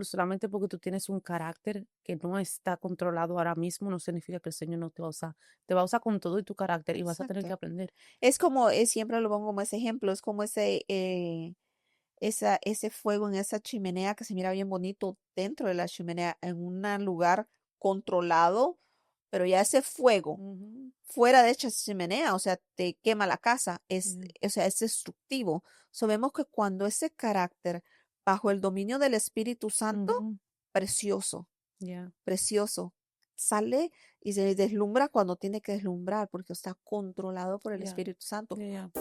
solamente porque tú tienes un carácter que no está controlado ahora mismo, no significa que el Señor no te va a usar. Te va a usar con todo y tu carácter y vas a tener que Exacto. aprender. Es como, siempre lo pongo como ese ejemplo, es como ese fuego en esa chimenea que se mira bien bonito dentro de la chimenea, en un lugar controlado, pero ya ese fuego Ujú, fuera de esa chimenea, o sea, te quema la casa, yeah, o sea, es destructivo. Sabemos que cuando ese carácter bajo el dominio del Espíritu Santo, ujú, precioso, yeah, precioso, sale y se deslumbra cuando tiene que deslumbrar porque está controlado por el yeah, Espíritu Santo. yeah.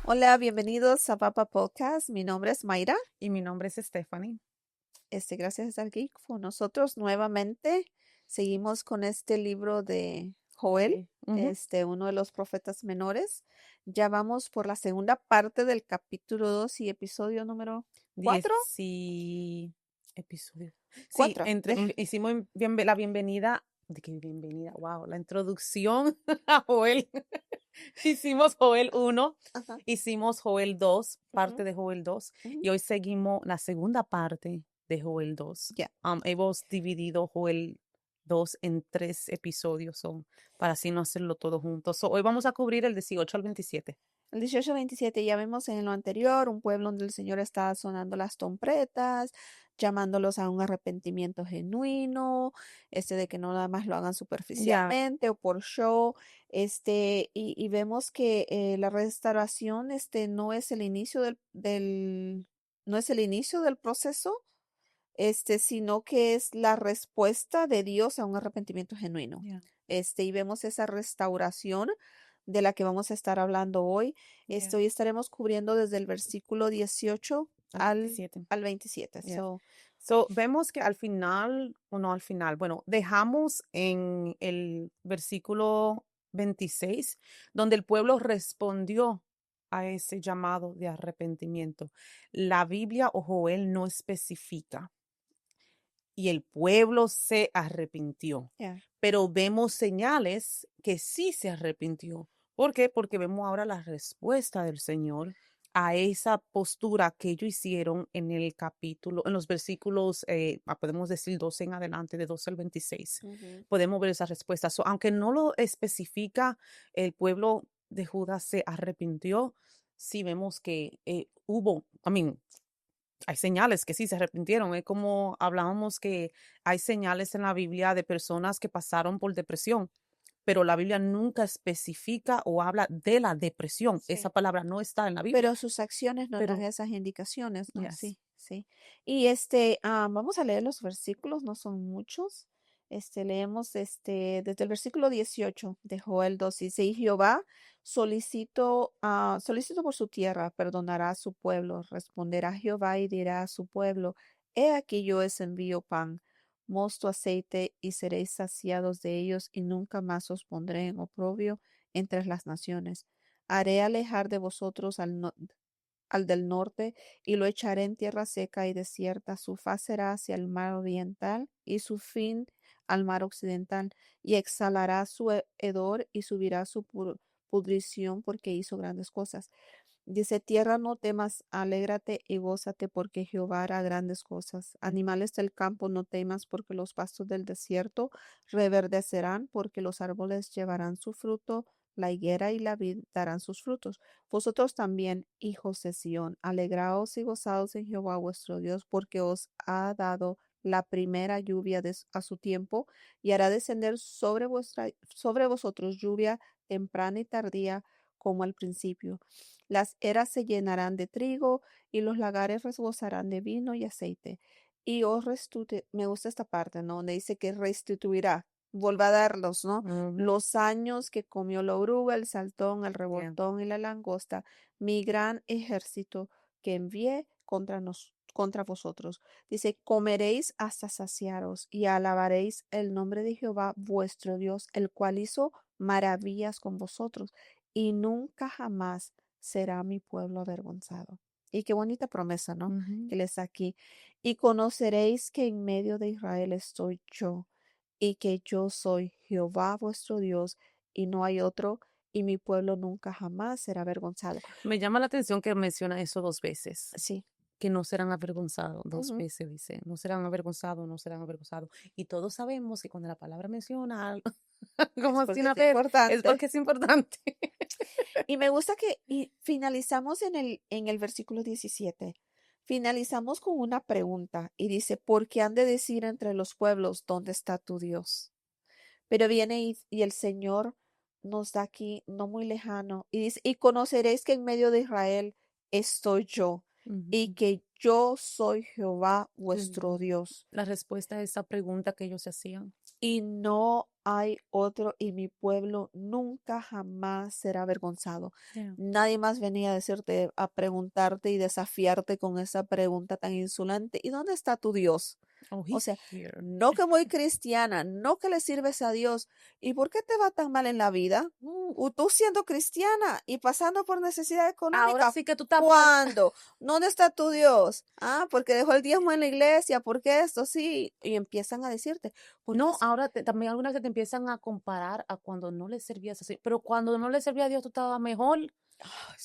Hola, bienvenidos a Papa Podcast. Mi nombre es Mayra. Y mi nombre es Stephanie. Gracias a estar aquí con nosotros nuevamente. Seguimos con este libro de Joel, Ujú. uno de los profetas menores. Ya vamos por la segunda parte del capítulo 2 y episodio número 4. 10 episodios. Sí, 4. hicimos la bienvenida, de que bienvenida, wow, la introducción a Joel. Hicimos Joel 1, Ajá. hicimos Joel 2, Ujú, parte de Joel 2, ujú. y hoy seguimos la segunda parte de Joel 2. Ya. Hemos dividido Joel 2 en 3 episodios, para así no hacerlo todo junto. Hoy vamos a cubrir el 18 al 27. El 18-27 ya vemos en lo anterior un pueblo donde el Señor está sonando las trompetas, llamándolos a un arrepentimiento genuino, de que no nada más lo hagan Ya, superficialmente o por show, y vemos que la restauración, no es el inicio no es el inicio del proceso, sino que es la respuesta de Dios a un arrepentimiento genuino. ya, Y vemos esa restauración de la que vamos a estar hablando hoy. ya. Hoy estaremos cubriendo desde el versículo 18 Al 27. al 27. Ya. So, Vemos que al final, o no al final, bueno, dejamos en el versículo 26, donde el pueblo respondió a ese llamado de arrepentimiento. La Biblia o Joel no especifica y el pueblo se arrepintió, yeah. pero vemos señales que sí se arrepintió. ¿Por qué? Porque vemos ahora la respuesta del Señor a esa postura que ellos hicieron en el capítulo, en los versículos, podemos decir 12 en adelante, de 12 al 26. Ujú. Podemos ver esa respuesta. Aunque no lo especifica, el pueblo de Judá se arrepintió. Sí vemos que hubo, hay señales que sí se arrepintieron. Es como hablábamos que hay señales en la Biblia de personas que pasaron por depresión, pero la Biblia nunca especifica o habla de la depresión. Esa Sí. palabra no está en la Biblia, Pero sus acciones nos dan pero esas indicaciones, ¿no? yes. Sí, sí. Y vamos a leer los versículos, no son muchos. Leemos desde el versículo 18 de Joel 2, dice, y Jehová solicito por su tierra, perdonará a su pueblo, responderá Jehová y dirá a su pueblo, he aquí yo os envío pan, mosto, aceite, y seréis saciados de ellos, y nunca más os pondré en oprobio entre las naciones. Haré alejar de vosotros al del norte, y lo echaré en tierra seca y desierta. Su faz será hacia el mar oriental y su fin al mar occidental, y exhalará su hedor y subirá su pudrición porque hizo grandes cosas. Dice, tierra, no temas, alégrate y gózate porque Jehová hará grandes cosas. Animales del campo, no temas porque los pastos del desierto reverdecerán, porque los árboles llevarán su fruto, la higuera y la vid darán sus frutos. Vosotros también, hijos de Sión, alegraos y gozaos en Jehová vuestro Dios, porque os ha dado la primera lluvia a su tiempo, y hará descender sobre vosotros lluvia temprana y tardía como al principio. Las eras se llenarán de trigo y los lagares rebosarán de vino y aceite. Y me gusta esta parte, ¿no? Donde dice que restituirá, vuelva a darlos, ¿no? Ujú, Los años que comió la oruga, el saltón, el yeah. revoltón y la langosta, mi gran ejército que envié contra vosotros. Dice, comeréis hasta saciaros y alabaréis el nombre de Jehová vuestro Dios, el cual hizo maravillas con vosotros, y nunca jamás será mi pueblo avergonzado. Y qué bonita promesa, ¿no? Ujú. Que les da aquí. Y conoceréis que en medio de Israel estoy yo, y que yo soy Jehová vuestro Dios, y no hay otro, y mi pueblo nunca jamás será avergonzado. Me llama la atención que menciona eso 2 veces, Sí. que no serán avergonzados, 2 Ujú. veces dice, no serán avergonzados, no serán avergonzados. Y todos sabemos que cuando la palabra menciona algo, Es como porque sin es haber, es importante. porque es importante. Y me gusta que y finalizamos en el versículo 17. Finalizamos con una pregunta y dice, ¿por qué han de decir entre los pueblos, ¿dónde está tu Dios? Pero viene y el Señor nos da aquí, no muy lejano, y dice, y conoceréis que en medio de Israel estoy yo, y Ujú. que yo soy Jehová vuestro Mm. Dios, La respuesta a esa pregunta que ellos se hacían. y no hay otro, y mi pueblo nunca jamás será avergonzado. Yeah. Nadie más venía a decirte, a preguntarte y desafiarte con esa pregunta tan insolente. ¿Y dónde está tu Dios? Oh, O he's sea, here. no que muy cristiana, no que le sirves a Dios. ¿Y por qué te va tan mal en la vida? Tú siendo cristiana y pasando por necesidad Ahora económica. sí que tú estás ¿Cuándo? ¿Dónde está tu Dios? Ah, porque dejó el diezmo en la iglesia, porque esto sí. Y empiezan a decirte, porque no, ahora también algunas que te empiezan a comparar a cuando no le servías así, pero cuando no le servía a Dios tú estabas mejor,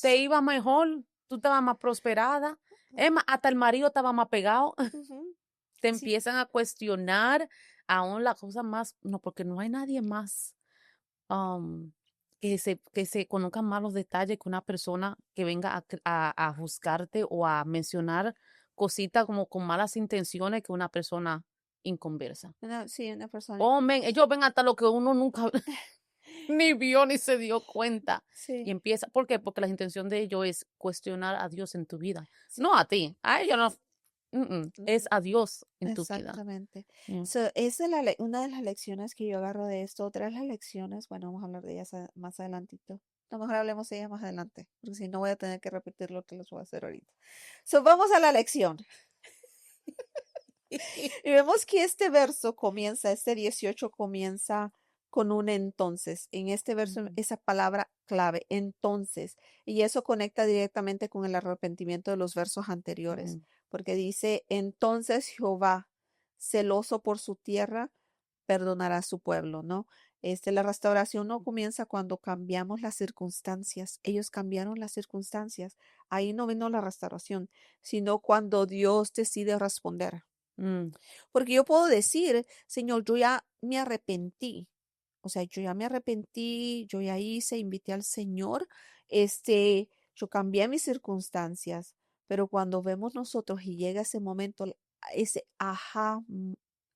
te sí. iba mejor, tú estabas más prosperada, es más, hasta el marido estaba más pegado, Ujú. te Sí, empiezan a cuestionar aún la cosa más, no, porque no hay nadie más um, que se conozcan más los detalles que una persona que venga a juzgarte o a mencionar cositas como con malas intenciones que una persona inconversa. sí, una persona. Oh, men, ellos ven hasta lo que uno nunca ni vio ni se dio cuenta. Y Sí, empieza, ¿por qué? Porque la intención de ellos es cuestionar a Dios en tu vida. sí. No a ti, a ellos no. Es Ujú. a Dios en tu vida. Exactamente. Yeah. So, esa es una de las lecciones que yo agarro de esto. Otra de las lecciones, bueno, vamos a hablar de ellas más adelantito. A lo mejor hablemos de ellas más adelante, porque si no voy a tener que repetir lo que les voy a hacer ahorita. So, vamos a la lección. Y vemos que este verso comienza, este 18 comienza con un entonces. En este verso, Ujú. esa palabra clave, entonces. Y eso conecta directamente con el arrepentimiento de los versos anteriores, Mm, porque dice, entonces Jehová, celoso por su tierra, perdonará a su pueblo, ¿no? La restauración no comienza cuando cambiamos las circunstancias. Ellos cambiaron las circunstancias. Ahí no vino la restauración, sino cuando Dios decide responder. mm, Porque yo puedo decir, Señor, yo ya me arrepentí. O sea, yo ya me arrepentí, yo ya hice, invité al Señor, yo cambié mis circunstancias, pero cuando vemos nosotros y llega ese momento, ese ajá,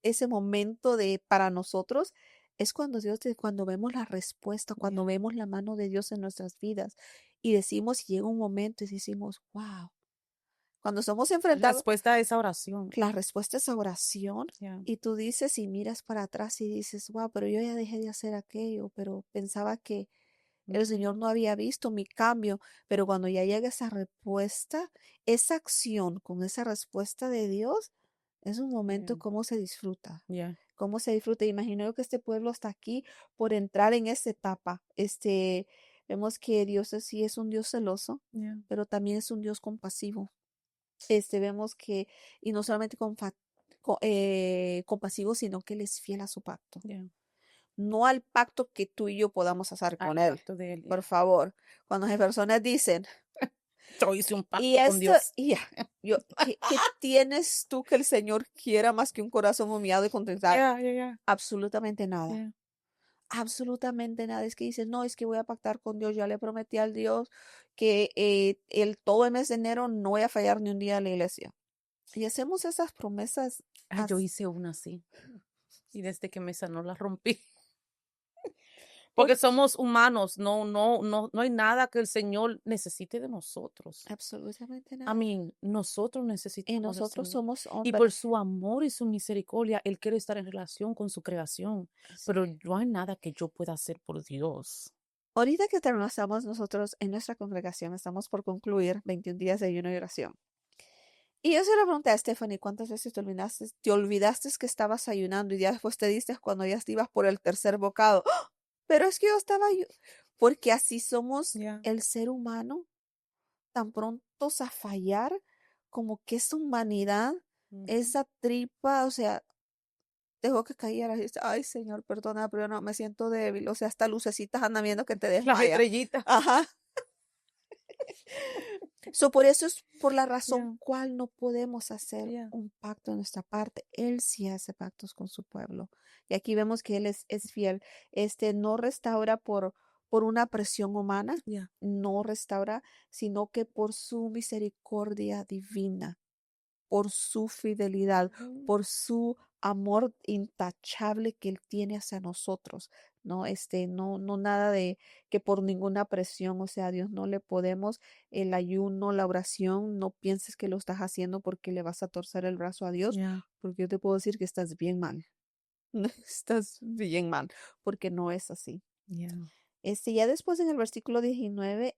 ese momento de para nosotros, es cuando cuando vemos la respuesta, cuando yeah. vemos la mano de Dios en nuestras vidas y decimos, y llega un momento y decimos, wow, cuando somos enfrentados Respuesta a esa oración. la respuesta es oración Yeah. y tú dices y miras para atrás y dices, wow, pero yo ya dejé de hacer aquello, pero pensaba que el Ujú. Señor no había visto mi cambio, pero cuando ya llega esa respuesta, esa acción con esa respuesta de Dios, es un Yeah. momento cómo se disfruta. Yeah. Cómo se disfruta. Imagino yo que este pueblo está aquí por entrar en esta etapa. Vemos que Dios sí es un Dios celoso, Yeah. pero también es un Dios compasivo. Vemos que, y no solamente compasivo, sino que Él es fiel a su pacto. Yeah. No al pacto que tú y yo podamos hacer Al con Él. pacto de él. Por Yeah. favor, cuando las personas dicen, Yo hice un y pacto con esto, Dios. y ya, ¿qué tienes tú que el Señor quiera más que un corazón humillado y contentado? Yeah, yeah, yeah. Absolutamente nada. Yeah. Absolutamente nada. Es que dices, no, es que voy a pactar con Dios. Ya le prometí al Dios que todo el mes de enero no voy a fallar ni un día a la iglesia. Y hacemos esas promesas. Ay, yo hice una así. Y desde que me sanó la rompí. Por Porque somos humanos, no hay nada que el Señor necesite de nosotros. absolutamente I nada. mean, nosotros Y necesitamos del nosotros Señor. somos Y hombres. por su amor y su misericordia, Él quiere estar en relación con su creación. Sí. Pero no hay nada que yo pueda hacer por Dios. Ahorita que terminamos nosotros en nuestra congregación, estamos por concluir 21 días de ayuno y oración. Y yo se lo pregunté a Stephanie, ¿cuántas veces te olvidaste que estabas ayunando y ya después te diste cuando ya ibas por el tercer bocado? ¡Ah! Pero es que yo estaba, porque así somos Yeah. el ser humano. tan prontos a fallar, como que esa humanidad, Ujú. esa tripa, o sea, dejó que cayera. Y dice, ay, Señor, perdona, pero no, me siento débil. O sea, hasta lucecitas andan viendo que te Las desmaya. estrellitas. Ajá. Por eso es por la razón Yeah, cual no podemos hacer yeah, un pacto de nuestra parte. Él sí hace pactos con su pueblo. Y aquí vemos que él es fiel. No restaura por una presión humana, yeah. no restaura, sino que por su misericordia divina, por su fidelidad, Ujú. por su amor intachable que Él tiene hacia nosotros, ¿no? No nada de que por ninguna presión, o sea, a Dios no le podemos, el ayuno, la oración, no pienses que lo estás haciendo porque le vas a torcer el brazo a Dios, Yeah, porque yo te puedo decir que estás bien mal, estás bien mal, porque no es así. yeah, Ya después en el versículo 19,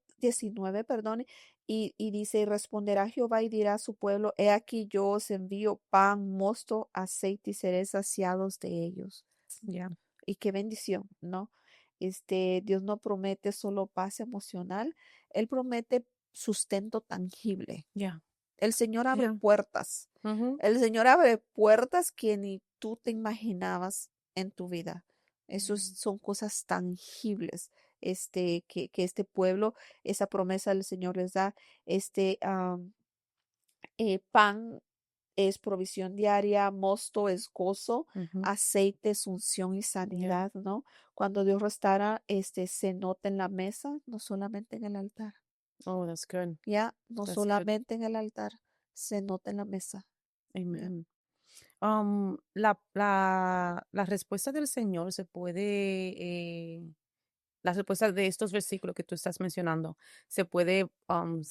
perdón, y dice, y responderá Jehová y dirá a su pueblo, he aquí yo os envío pan, mosto, aceite y seréis saciados de ellos. yeah, Y qué bendición, ¿no? Dios no promete solo paz emocional, Él promete sustento tangible. yeah, El Señor abre yeah. puertas. Ujú. El Señor abre puertas que ni tú te imaginabas en tu vida. Yeah, Son cosas tangibles. Que este pueblo, esa promesa del Señor les da. Pan es provisión diaria, mosto es gozo, ujú. aceite es unción y Yeah. sanidad, ¿no? Cuando Dios restaura, se nota en la mesa, no solamente en el altar. Oh, that's good. Ya, no That's good. solamente en el altar, se nota en la mesa. Ya. Amen. La respuesta del Señor se puede, la respuesta de estos versículos que tú estás mencionando se puede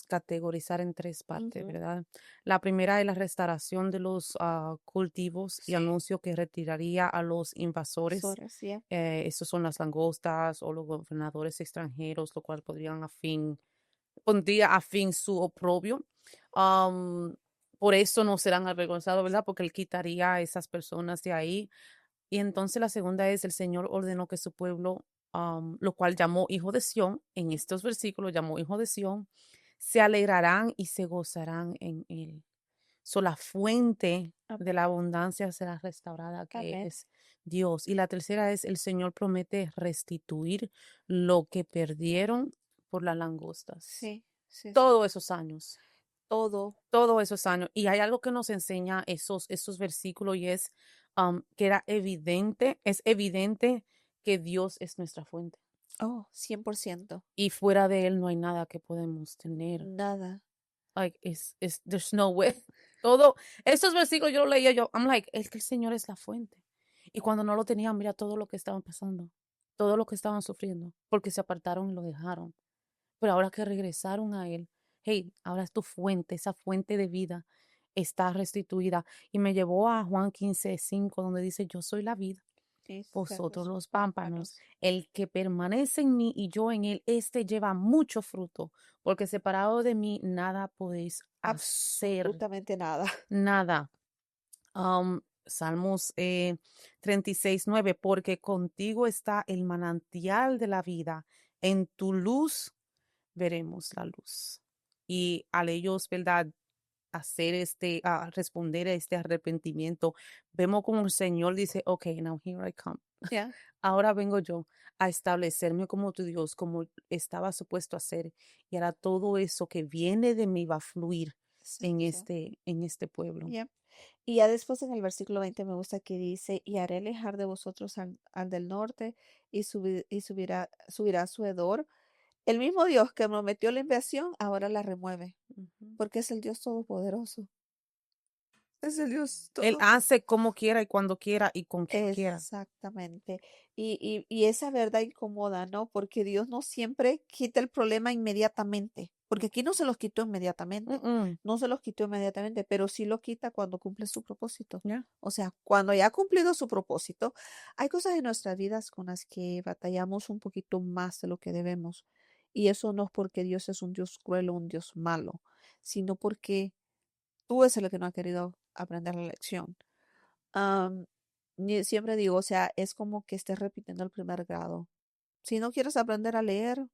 categorizar en tres partes, Ujú. ¿verdad? La primera es la restauración de los cultivos y Sí, anuncio que retiraría a los invasores. Sores, ya. Estos son las langostas o los gobernadores extranjeros, lo cual pondría a fin su oprobio. Am, por eso no serán avergonzados, ¿verdad? Porque él quitaría a esas personas de ahí. Y entonces la segunda es, el Señor ordenó que su pueblo, lo cual llamó hijo de Sión, en estos versículos llamó hijo de Sión, se alegrarán y se gozarán en él. La fuente Am- de la abundancia será restaurada, que Amén. es Dios. Y la tercera es, el Señor promete restituir lo que perdieron por las langostas. Sí, sí, sí. Todos esos años, Todo. todos esos años. Y hay algo que nos enseña esos versículos y es que es evidente que Dios es nuestra fuente. Oh, 100%. Y fuera de Él no hay nada que podemos tener. Nada. Like, there's no way. Todo, estos versículos yo lo leía yo, I'm like, es que el Señor es la fuente. Y cuando no lo tenían, mira todo lo que estaban pasando, todo lo que estaban sufriendo, porque se apartaron y lo dejaron. Pero ahora que regresaron a Él, hey, ahora es tu fuente, esa fuente de vida está restituida. Y me llevó a Juan 15:5, donde dice, yo soy la vid, Y vosotros sus los pámpanos. pámpanos. El que permanece en mí y yo en él, este lleva mucho fruto, porque separado de mí nada podéis hacer, Absolutamente nada. nada. Salmos 36:9, porque contigo está el manantial de la vida, en tu luz veremos la luz. Y al ellos, ¿verdad? Responder a este arrepentimiento, vemos como el Señor dice, ok, now here I come. Ya. Ahora vengo yo a establecerme como tu Dios, como estaba supuesto a ser. Y ahora todo eso que viene de mí va a fluir Exacto. en este pueblo. Ya. Y ya después en el versículo 20 me gusta que dice, y haré alejar de vosotros al del norte y, subirá su hedor. El mismo Dios que prometió la invasión, ahora la remueve, Ujú. porque es el Dios todopoderoso. Es el Dios Él todo. hace como quiera y cuando quiera y con quien quiera. Exactamente. Y esa verdad incomoda, ¿no? Porque Dios no siempre quita el problema inmediatamente, porque aquí no se los quitó inmediatamente, Mm-mm. no se los quitó inmediatamente, pero sí lo quita cuando cumple su propósito. Yeah. O sea, cuando ya ha cumplido su propósito, hay cosas en nuestras vidas con las que batallamos un poquito más de lo que debemos. Y eso no es porque Dios es un Dios cruel o un Dios malo, sino porque tú eres el que no ha querido aprender la lección. Am, Siempre digo, o sea, es como que estés repitiendo el primer grado. Si no quieres aprender a leer,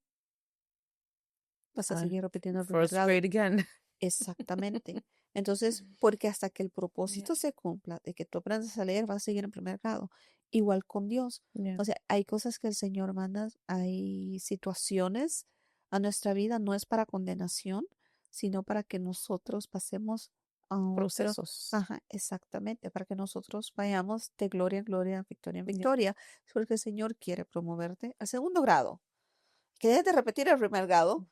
vas a Ah, seguir repitiendo el primer first grado. grade again. Exactamente. Entonces, porque hasta que el Yeah, propósito se cumpla de que tú aprendas a leer, vas a seguir en primer grado. Igual con Dios. yeah. O sea, hay cosas que el Señor manda, hay situaciones a nuestra vida, no es para condenación, sino para que nosotros pasemos a otro. Procesos. Ajá, exactamente, para que nosotros vayamos de gloria en gloria, victoria en Yeah. victoria, porque el Señor quiere promoverte al segundo grado. Que dejes de repetir el primer grado,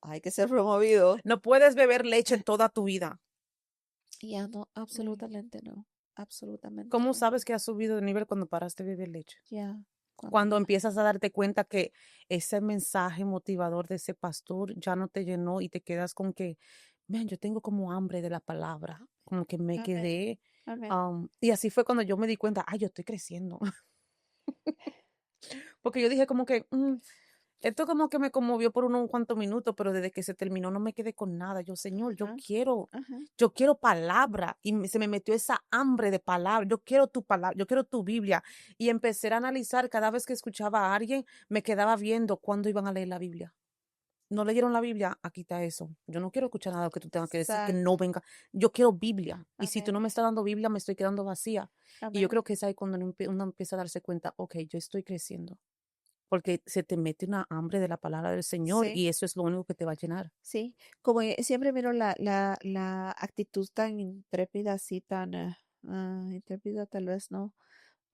hay que ser promovido. No puedes beber leche toda tu vida. Ya no, Mm. absolutamente no, absolutamente ¿Cómo no. sabes que has subido de nivel cuando paraste de beber leche? Ya, cuando Cuando ya, empiezas a darte cuenta que ese mensaje motivador de ese pastor ya no te llenó y te quedas con que, man, yo tengo como hambre de la palabra, como que me amén, quedé. amén. Y así fue cuando yo me di cuenta, ay, yo estoy creciendo. Porque yo dije como que, esto como que me conmovió por unos cuantos minutos, pero desde que se terminó no me quedé con nada. Yo, Señor, Ajá, ajá, yo quiero palabra. Y se me metió esa hambre de palabra. Yo quiero tu palabra, yo quiero tu Biblia. Y empecé a analizar cada vez que escuchaba a alguien, me quedaba viendo cuándo iban a leer la Biblia. No leyeron la Biblia, aquí está eso. Yo no quiero escuchar nada que tú tengas que decir, que no exacto, venga. Yo quiero Biblia. Y si tú amén, no me estás dando Biblia, me estoy quedando vacía. Y yo amén. creo que es ahí cuando uno empieza a darse cuenta, ok, yo estoy creciendo porque se te mete una hambre de la palabra del Señor Sí, y eso es lo único que te va a llenar. sí, como siempre miro la actitud tan intrépida, así tan intrépida, tal vez no.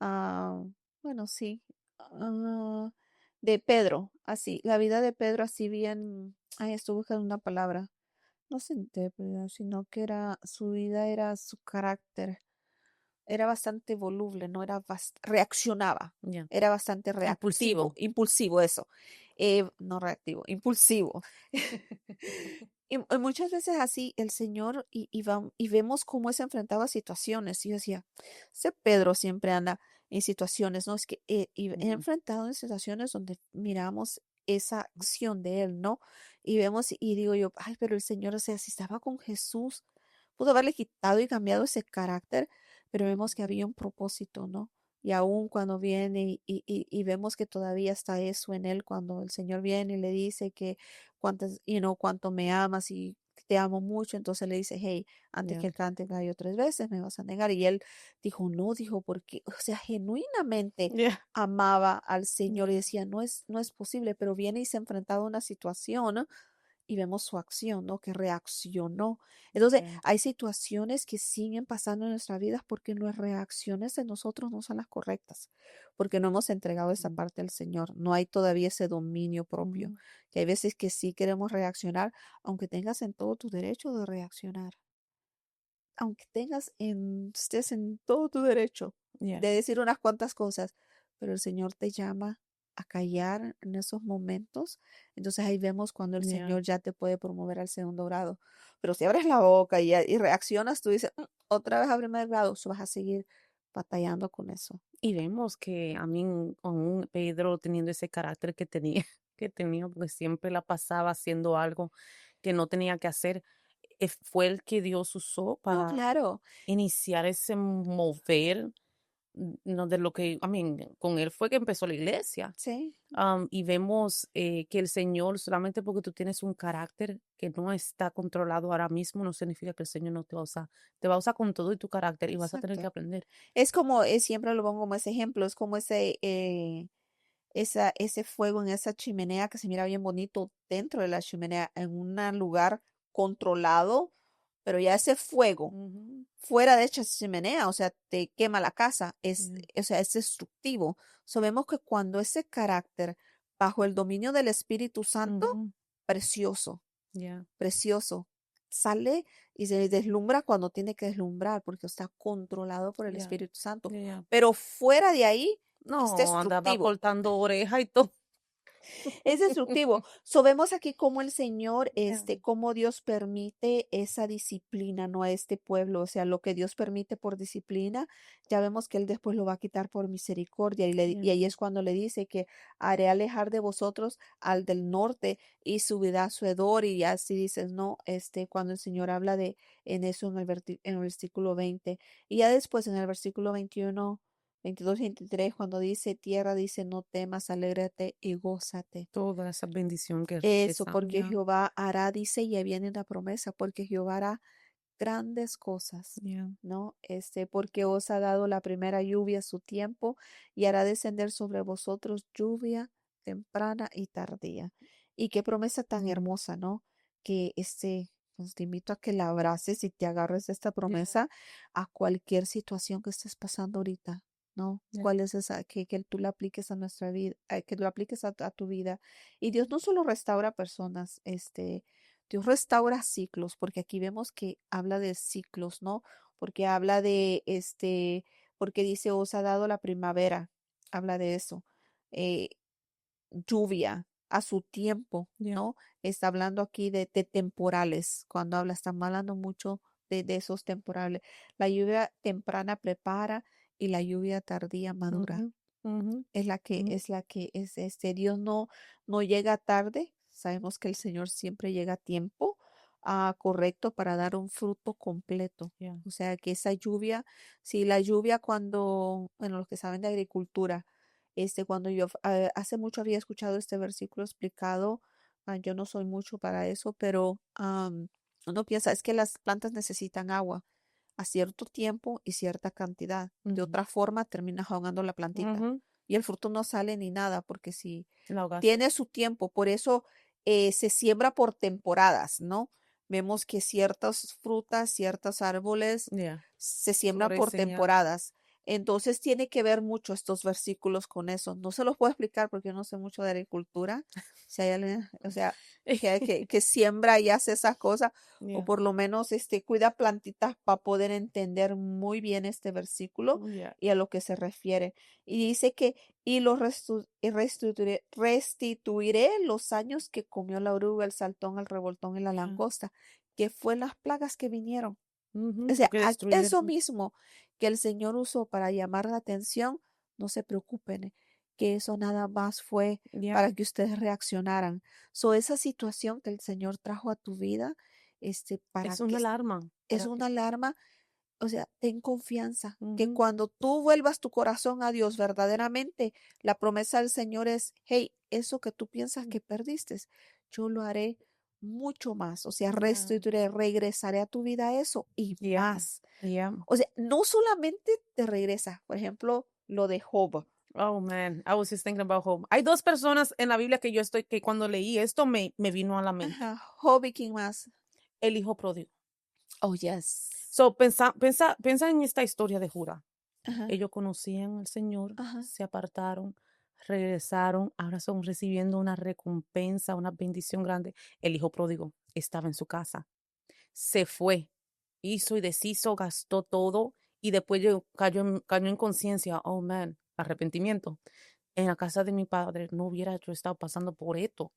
Ah, bueno, sí, ah, de Pedro, así, la vida de Pedro, así bien, ay, estoy buscando una palabra. No se intrépida, sino que era, su vida era su carácter, era bastante voluble, no era reaccionaba, Ya. era bastante reactivo, Impulsivo. impulsivo, eso, no reactivo, impulsivo. Y muchas veces así el Señor y vemos cómo se enfrentaba a situaciones. Y yo decía, ese Pedro siempre anda en situaciones, ¿no? Es que y he Ujú. enfrentado en situaciones donde miramos esa acción de él, ¿no? Y vemos y digo yo, ay, pero el Señor, o sea, si estaba con Jesús, pudo haberle quitado y cambiado ese carácter, pero vemos que había un propósito, ¿no? Y aún cuando viene y vemos que todavía está eso en él, cuando el Señor viene y le dice que cuánto me amas y te amo mucho, entonces le dice, hey, antes Ya. que el cante el gallo 3 veces me vas a negar. Y él dijo, no, dijo, porque, o sea, genuinamente Ya. amaba al Señor y Ya. decía, no es posible, pero viene y se ha enfrentado a una situación, ¿no? Y vemos su acción, ¿no? Que reaccionó. Entonces, Ya. hay situaciones que siguen pasando en nuestras vidas porque las reacciones de nosotros no son las correctas, porque no hemos entregado esa Mm. parte al Señor, no hay todavía ese dominio propio, Ujú. que hay veces que sí queremos reaccionar, aunque tengas en todo tu derecho de reaccionar, aunque estés en todo tu derecho Ya. de decir unas cuantas cosas, pero el Señor te llama a callar en esos momentos. Entonces ahí vemos cuando el Ya. Señor ya te puede promover al segundo grado. Pero si abres la boca y reaccionas, tú dices, otra vez a primer grado, so vas a seguir batallando con eso. Y vemos que a mí, aún Pedro teniendo ese carácter que tenía, que tenía, porque siempre la pasaba haciendo algo que no tenía que hacer, fue el que Dios usó No, para claro, iniciar ese mover, no de lo que, con él fue que empezó la iglesia. sí, Y vemos que el Señor, solamente porque tú tienes un carácter que no está controlado ahora mismo, no significa que el Señor no te va a usar. Te va a usar con todo y tu carácter y vas a tener que exacto. aprender. Es como, siempre lo pongo como ese ejemplo, es como ese fuego en esa chimenea que se mira bien bonito dentro de la chimenea, en un lugar controlado, pero ya ese fuego Ujú. fuera de esa chimenea, o sea, te quema la casa, Ya. o sea, es destructivo. Sabemos que cuando ese carácter bajo el dominio del Espíritu Santo, Ujú. precioso, Ya. precioso, sale y se deslumbra cuando tiene que deslumbrar porque está controlado por el Ya. Espíritu Santo. Ya. Ya. Pero fuera de ahí es No, andaba destructivo. cortando oreja y todo. Es destructivo. So, vemos aquí cómo el Señor, Ya. cómo Dios permite esa disciplina, ¿no? A este pueblo. O sea, lo que Dios permite por disciplina, ya vemos que Él después lo va a quitar por misericordia. Y Ya. ahí es cuando le dice que haré alejar de vosotros al del norte y subirá a su hedor. Y así dices, ¿no? Cuando el Señor habla en eso en el versículo 20. Y ya después en el versículo 21. 22-23, cuando dice tierra, dice no temas, alégrate y gózate. Toda esa bendición que Eso, regresa. porque Yeah, Jehová hará, dice, y ahí viene una promesa, porque Jehová hará grandes cosas, yeah. ¿no? Porque os ha dado la primera lluvia a su tiempo y hará descender sobre vosotros lluvia temprana y tardía. Y qué promesa tan Mm, hermosa, ¿no? Que pues te invito a que la abraces y te agarres de esta yeah, promesa a cualquier situación que estés pasando ahorita, ¿no? yeah. ¿Cuál es esa? Que tú la apliques a nuestra vida, que lo apliques a tu vida. Y Dios no solo restaura personas, Dios restaura ciclos, porque aquí vemos que habla de ciclos, ¿no? Porque habla porque dice, os ha dado la primavera, habla de eso. eh, Lluvia a su tiempo, Yeah. ¿no? Está hablando aquí de temporales, cuando habla, están hablando mucho de esos temporales. La lluvia temprana prepara y la lluvia tardía madura. Mhm, mhm, mhm. Dios no llega tarde. Sabemos que el Señor siempre llega a tiempo correcto para dar un fruto completo. Yeah. O sea, que esa lluvia, si la lluvia bueno, los que saben de agricultura, cuando yo hace mucho había escuchado este versículo explicado, yo no soy mucho para eso, pero uno piensa, es que las plantas necesitan agua a cierto tiempo y cierta cantidad. De Mhm, otra forma, terminas ahogando la plantita mhm. y el fruto no sale ni nada, porque si La ahogaste. tiene su tiempo, por eso se siembra por temporadas, ¿no? Vemos que ciertas frutas, ciertos árboles Yeah. se siembran por Florecen ya. temporadas. Entonces tiene que ver mucho estos versículos con eso. No se los puedo explicar porque yo no sé mucho de agricultura. Si hay alguien, o sea, que siembra y hace esas cosas, o Yeah. por lo menos cuida plantitas para poder entender muy bien este versículo Yeah. y a lo que se refiere. Y dice que y los restituiré los años que comió la oruga, el saltón, el revoltón y la Yeah. langosta, que fue las plagas que vinieron. O Mhm. sea, Que destruir. eso mismo que el Señor usó para llamar la atención, no se preocupen, que eso nada más fue Yeah. para que ustedes reaccionaran. Esa situación que el Señor trajo a tu vida, para Es que una alarma es para que. una alarma. O sea, ten confianza que Mhm. cuando tú vuelvas tu corazón a Dios verdaderamente, la promesa del Señor es, hey, eso que tú piensas que perdiste, yo lo haré mucho más. O sea, Yeah. restituiré, regresaré a tu vida eso y Yeah. más. Yeah. O sea, no solamente te regresa, por ejemplo, lo de Job. Oh man, I was just thinking about Job. Hay dos personas en la Biblia que cuando leí esto me vino a la mente. Ajá, Job y quién más. El hijo pródigo. Oh, yes. So, pensa en esta historia de Judá. Ajá, Ellos conocían al Señor, ajá, se apartaron, regresaron, ahora son recibiendo una recompensa, una bendición grande. El hijo pródigo estaba en su casa, se fue, hizo y deshizo, gastó todo y después cayó en conciencia, oh man, arrepentimiento. En la casa de mi padre no hubiera yo estado pasando por esto.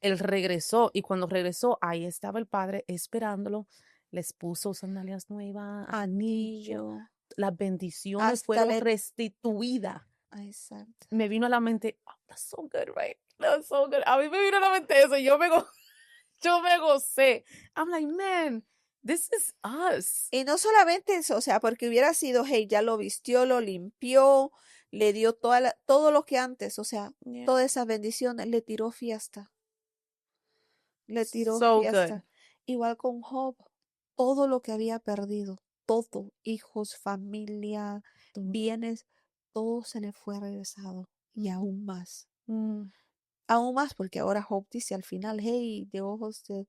Él regresó y cuando regresó, ahí estaba el padre esperándolo, les puso sandalias nuevas, anillo, anillo, las bendiciones hasta fueron le... restituidas. Exacto. Me vino a la mente, oh, that's so good, right? That's so good. A mí me vino a la mente eso, yo me gocé. I'm like, man, this is us. Y no solamente eso, o sea, porque hubiera sido, hey, ya lo vistió, lo limpió, le dio todo lo que antes, o sea, Yeah, todas esas bendiciones, le tiró fiesta, le tiró so good. fiesta. Igual con Job, todo lo que había perdido, todo, hijos, familia, Todo. bienes, todo se le fue regresado y aún más. Mm, Aún más porque ahora Job dice al final, hey, de ojos te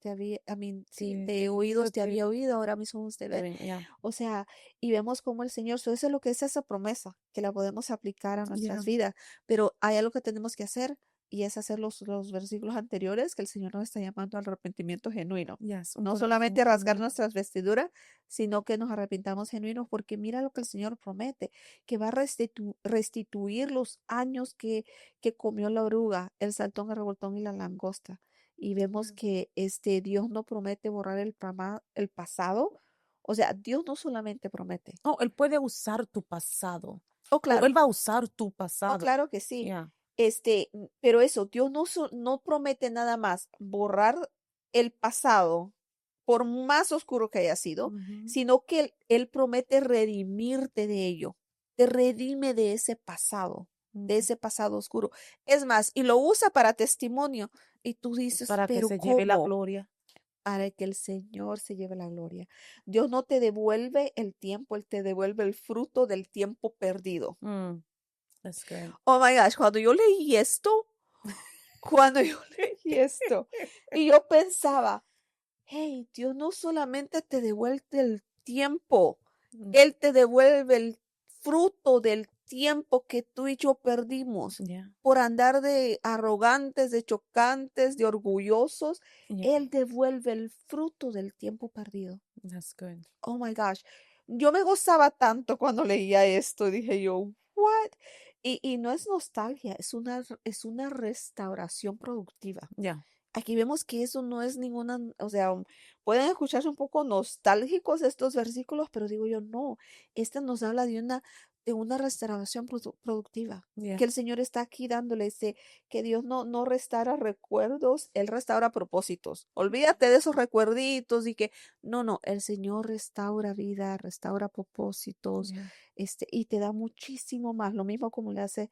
había, sí, sí, de oídos te había oído, ahora mis ojos te ven. yeah, O sea, y vemos cómo el Señor, eso es lo que es esa promesa, que la podemos aplicar a yeah, nuestras vidas, pero hay algo que tenemos que hacer y es hacer los versículos anteriores que el Señor nos está llamando al arrepentimiento genuino. yes, un No corazón solamente rasgar genuino. nuestras vestiduras, sino que nos arrepentamos genuinos, porque mira lo que el Señor promete, que va a restituir los años que comió la oruga, el saltón, el revoltón y la langosta. Y vemos Yeah. que Dios no promete borrar el pasado. O sea, Dios no solamente promete. Oh, él puede usar tu pasado. Oh, Oh, claro, él va a usar tu oh, pasado. claro que sí. Yeah. Pero eso, Dios no promete nada más borrar el pasado, por más oscuro que haya sido, Mhm. sino que él promete redimirte de ello. te redime de Ujú. ese pasado oscuro. Es más, y lo usa para testimonio. Y tú dices, Para que pero se lleve la ¿cómo? gloria. Para que el Señor se lleve la gloria. Dios no te devuelve el tiempo, Él te devuelve el fruto del tiempo perdido. Mm, that's good. Oh my gosh, cuando yo leí esto, y yo pensaba, hey, Dios no solamente te devuelve el tiempo, Mm, Él te devuelve el fruto del tiempo que tú y yo perdimos yeah, por andar de arrogantes, de chocantes, de orgullosos. yeah, Él devuelve el fruto del tiempo perdido. that's good. Oh my gosh. Yo me gozaba tanto cuando leía esto, dije yo, what? Y no es nostalgia, es una restauración productiva. Yeah, Aquí vemos que eso no es ninguna, o sea, pueden escucharse un poco nostálgicos estos versículos, pero digo yo, no, este nos habla de una restauración productiva, yeah, que el Señor está aquí dándole que Dios no restaura recuerdos, Él restaura propósitos. Olvídate de esos recuerditos y que, no, el Señor restaura vida, restaura propósitos, yeah, y te da muchísimo más, lo mismo como le hace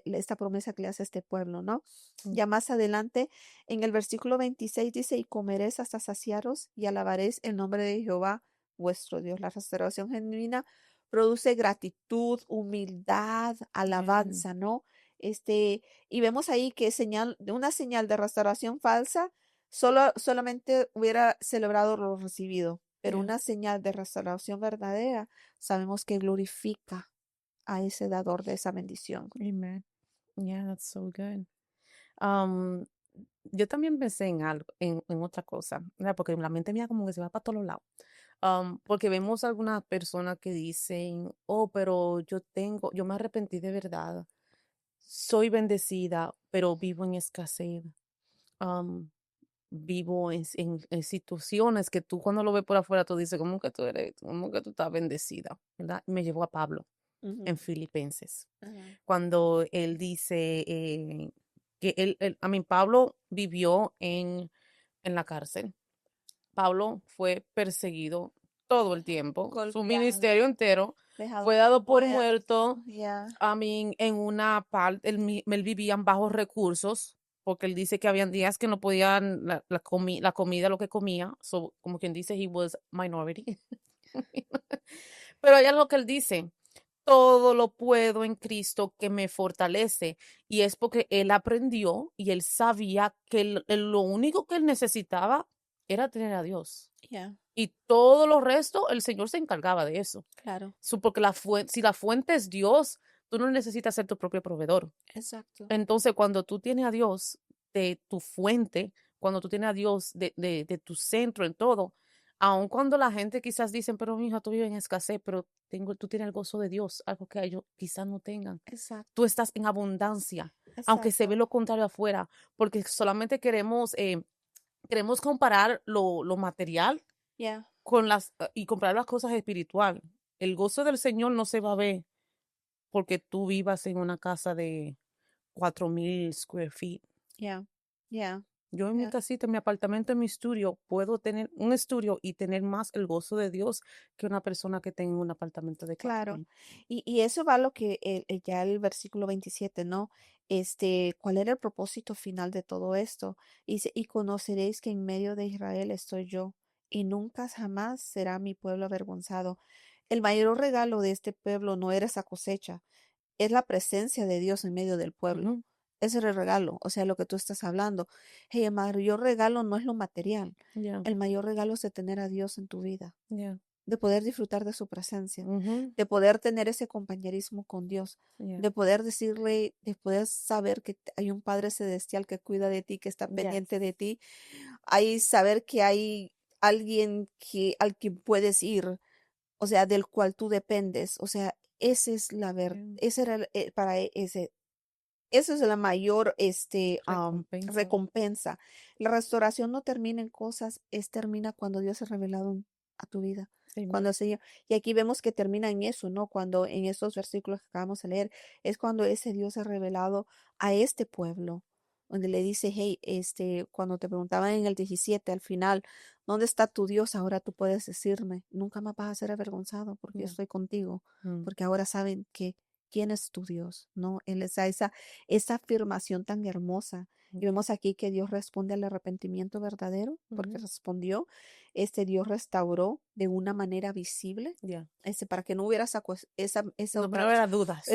esta promesa que le hace a este pueblo, ¿no? mm, Ya más adelante en el versículo 26 dice, y comeréis hasta saciaros y alabaréis el nombre de Jehová vuestro Dios. La restauración genuina produce gratitud, humildad, yeah, alabanza, ¿no? Y vemos ahí que una señal de restauración falsa solamente hubiera celebrado lo recibido, pero yeah. una señal de restauración verdadera sabemos que glorifica a ese dador de esa bendición. Amen. Yeah, that's so good. Um, yo también pensé en algo, en otra cosa, ¿verdad? Porque la mente mía como que se va para todos lados. Porque vemos algunas personas que dicen, oh, pero yo me arrepentí de verdad. Soy bendecida, pero vivo en escasez. Am, vivo en situaciones que tú cuando lo ves por afuera, tú dices, cómo que tú estás bendecida, ¿verdad? Me llevó a Pablo Ujú, en Filipenses, ajá. cuando él dice que Pablo vivió en la cárcel. Pablo fue perseguido todo el tiempo. Su Golpeado, ministerio entero dejado fue por dado por muerto. muerto, ya. En una parte, él vivía en bajos recursos, porque él dice que habían días que no podían, la comida, lo que comía, como quien dice, he was minority. Pero allá es lo que él dice, todo lo puedo en Cristo que me fortalece. Y es porque él aprendió y él sabía que lo único que él necesitaba era tener a Dios. Ya, Y todo lo resto, el Señor se encargaba de eso. claro, Porque si la fuente es Dios, tú no necesitas ser tu propio proveedor. exacto. Entonces, cuando tú tienes a Dios de tu fuente, cuando tú tienes a Dios de tu centro en todo, aun cuando la gente quizás dicen, pero mi hija, tú vives en escasez, pero tú tienes el gozo de Dios, algo que ellos quizás no tengan. Tú Exacto, estás en abundancia, aunque se ve exacto. lo contrario afuera, porque solamente queremos comparar lo material Ya, y comparar las cosas espirituales. El gozo del Señor no se va a ver porque tú vivas en una casa de 4,000 square feet. ya, ya, Yo en mi ya, casita, en mi apartamento, en mi estudio, puedo tener un estudio y tener más el gozo de Dios que una persona que tenga un apartamento de cuatro claro. mil. Y eso va a lo que ya el versículo 27, ¿no? ¿Cuál era el propósito final de todo esto? Dice, y conoceréis que en medio de Israel estoy yo, y nunca jamás será mi pueblo avergonzado. El mayor regalo de este pueblo no era esa cosecha, es la presencia de Dios en medio del pueblo. Ujú. Ese es el regalo, o sea, lo que tú estás hablando. Hey, el mayor regalo no es lo material. Yeah, El mayor regalo es de tener a Dios en tu vida, yeah. de poder disfrutar de su presencia, Ujú. de poder tener ese compañerismo con Dios, Yeah. de poder decirle, de poder saber que hay un Padre celestial que cuida de ti, que está Yes. pendiente de ti. Hay saber que hay alguien al que puedes ir, o sea, del cual tú dependes. O sea, esa es la verdad, Yeah. ese era esa es la mayor Recompensa. recompensa. La restauración no termina en cosas, termina cuando Dios es revelado a tu vida. Amen. Cuando el Señor, y aquí vemos que termina en eso, ¿no? Cuando en esos versículos que acabamos de leer, es cuando ese Dios es revelado a este pueblo. donde le dice, hey, cuando te preguntaban en el 17 al final, ¿dónde está tu Dios? Ahora tú puedes decirme, nunca más vas a ser avergonzado porque yo Yeah. estoy contigo, Mm. porque ahora saben que quién es tu Dios, ¿no? Él es esa afirmación tan hermosa. Y Okay. vemos aquí que Dios responde al arrepentimiento verdadero, porque Ujú. respondió, Dios restauró de una manera visible, Yeah. para que no hubiera esa No, otra no vez, era dudas.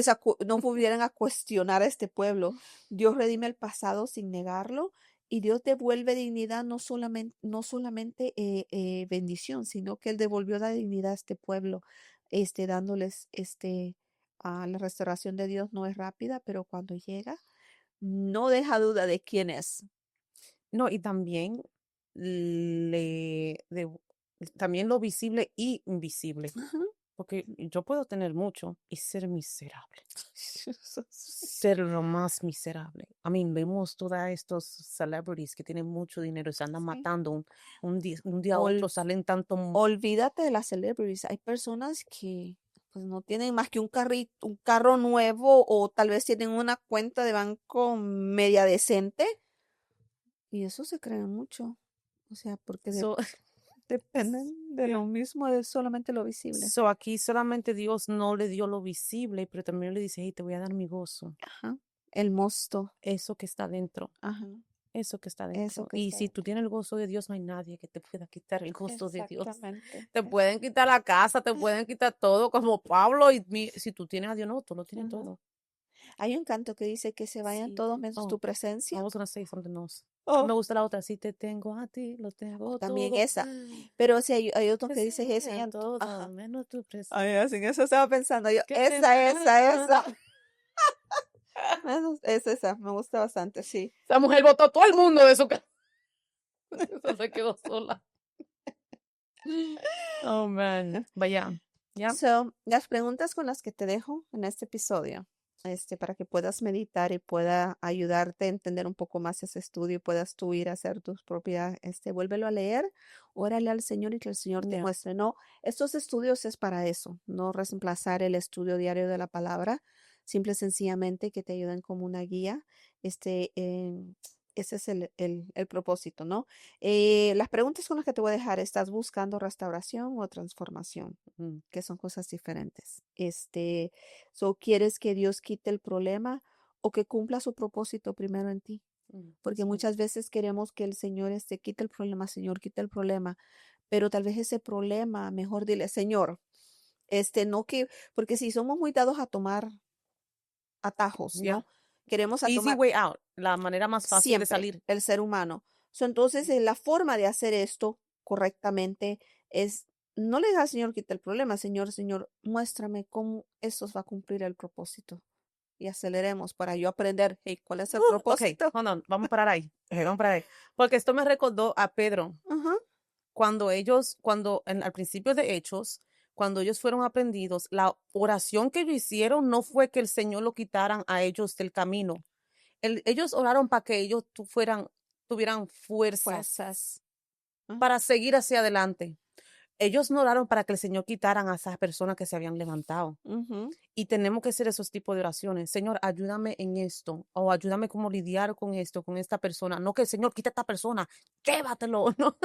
no pudieran a cuestionar a este pueblo. Dios redime el pasado sin negarlo y Dios devuelve dignidad, no solamente bendición, sino que Él devolvió la dignidad a este pueblo, dándoles la restauración de Dios no es rápida, pero cuando llega, no deja duda de quién es. No, y también también lo visible y invisible. Ajá. Porque yo puedo tener mucho y ser miserable. Eso sí. Ser lo más miserable. I mean, vemos todos estos celebrities que tienen mucho dinero y se andan Sí. matando un día a Ol- otro, salen tanto. Olvídate de las celebrities. Hay personas que pues no tienen más que un carro nuevo o tal vez tienen una cuenta de banco media decente y eso se cree mucho. O sea, porque So, dependen de yeah. lo mismo, de solamente lo visible. So, aquí solamente Dios no le dio lo visible, pero también le dice, hey, te voy a dar mi gozo, Ajá. El mosto. eso que está dentro. Ajá. Eso que está Eso dentro. que Y está si tú dentro. tienes el gozo de Dios, no hay nadie que te pueda quitar el gozo de Dios. Exactamente. Te pueden quitar la casa, te pueden quitar todo, como Pablo. Y si tú tienes a Dios, no, tú lo tienes Ajá. todo. Hay un canto que dice que se vayan Sí. todos menos Oh, tu presencia. I was gonna say something else. Me Oh, gusta la otra. Si te tengo a ti, lo tengo también todo. esa. Pero sí hay otro Que que se dice que se vaya vayan todo, ajá. menos tu presencia. Ay, así en eso estaba pensando yo. Que te Esa. Es esa, me gusta bastante, sí. Esa mujer botó todo el mundo de su casa. Esa se quedó sola. Oh, man. Vaya. ¿Ya? So, las preguntas con las que te dejo en este episodio, para que puedas meditar y pueda ayudarte a entender un poco más ese estudio y puedas tú ir a hacer tus propias, vuélvelo a leer, órale al Señor y que el Señor te Ya. muestre. No, estos estudios es para eso, no reemplazar el estudio diario de la palabra, simple y sencillamente que te ayuden como una guía, ese es el propósito, ¿no? Las preguntas con las que te voy a dejar, ¿estás buscando restauración o transformación? Mm, Que son cosas diferentes. ¿Quieres que Dios quite el problema o que cumpla su propósito primero en ti? Porque sí. muchas veces queremos que el Señor quite el problema, Señor, quita el problema, pero tal vez ese problema, mejor dile, Señor, no que, porque si somos muy dados a tomar atajos, Ya. ¿no? Queremos a Easy tomar way out. La manera más fácil de siempre salir. el ser humano. Entonces, la forma de hacer esto correctamente es, no le digas al Señor, quita el problema, Señor, muéstrame cómo eso va a cumplir el propósito. Y aceleremos para yo aprender, hey, ¿cuál es el Ok, propósito? hold on. Vamos a parar ahí. Vamos a parar ahí. Porque esto me recordó a Pedro. Ajá. Al principio de Hechos, cuando ellos fueron aprendidos, la oración que ellos hicieron no fue que el Señor lo quitaran a ellos del camino. Ellos oraron para que ellos tuvieran fuerzas Fuerzas. Ajá. para seguir hacia adelante. Ellos no oraron para que el Señor quitaran a esas personas que se habían levantado. Ujú. Y tenemos que hacer esos tipos de oraciones. Señor, ayúdame en esto. O ayúdame cómo lidiar con esto, con esta persona. No que el Señor quite a esta persona. Llévatelo. No,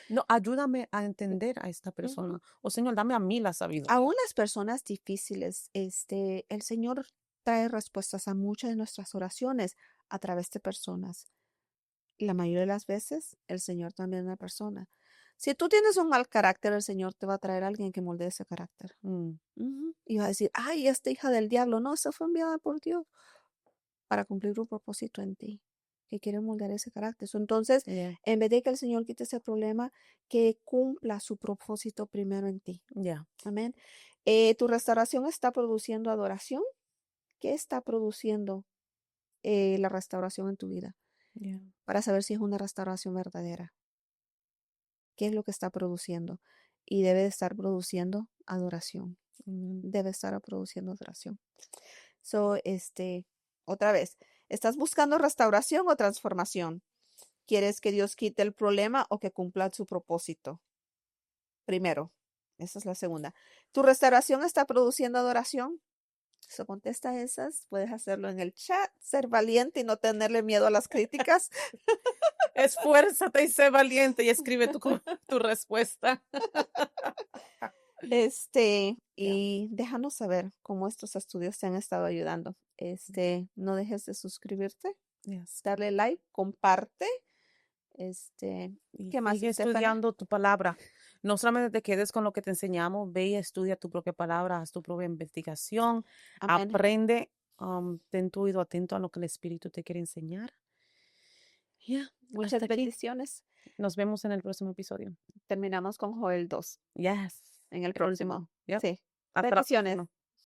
no, ayúdame a entender a esta Ujú. persona. O Señor, dame a mí la sabiduría. Aún las personas difíciles, el Señor trae respuestas a muchas de nuestras oraciones a través de personas. La mayoría de las veces, el Señor también es una persona. Si tú tienes un mal carácter, el Señor te va a traer a alguien que moldee ese carácter. Mm, Ujú. Y va a decir, ay, esta hija del diablo, no, esa fue enviada por Dios para cumplir un propósito en ti, que quiere moldear ese carácter. Entonces, yeah, en vez de que el Señor quite ese problema, que cumpla su propósito primero en ti. yeah, Amén. ¿Tu restauración está produciendo adoración? ¿Qué está produciendo la restauración en tu vida? yeah. Para saber si es una restauración verdadera. ¿Qué es lo que está produciendo? Y debe de estar produciendo adoración. Mm, Debe estar produciendo adoración. So, otra vez, ¿estás buscando restauración o transformación? ¿Quieres que Dios quite el problema o que cumpla su propósito? Primero, esa es la segunda. ¿Tu restauración está produciendo adoración? So, contesta esas, puedes hacerlo en el chat, ser valiente y no tenerle miedo a las críticas. Esfuérzate y sé valiente y escribe tu respuesta. Ya, Y déjanos saber cómo estos estudios te han estado ayudando. No dejes de suscribirte, yes. darle like, comparte. Este, Y ¿Qué más, sigue Stephanie? estudiando tu palabra. No solamente te quedes con lo que te enseñamos, ve y estudia tu propia palabra, haz tu propia investigación, Amén. aprende, ten tu oído atento a lo que el Espíritu te quiere enseñar. Ya, Muchas hasta aquí. bendiciones. Nos vemos en el próximo episodio. Terminamos con Joel 2 Yes, en el el último. próximo. Yep. Sí. Hasta la Bendiciones. próxima.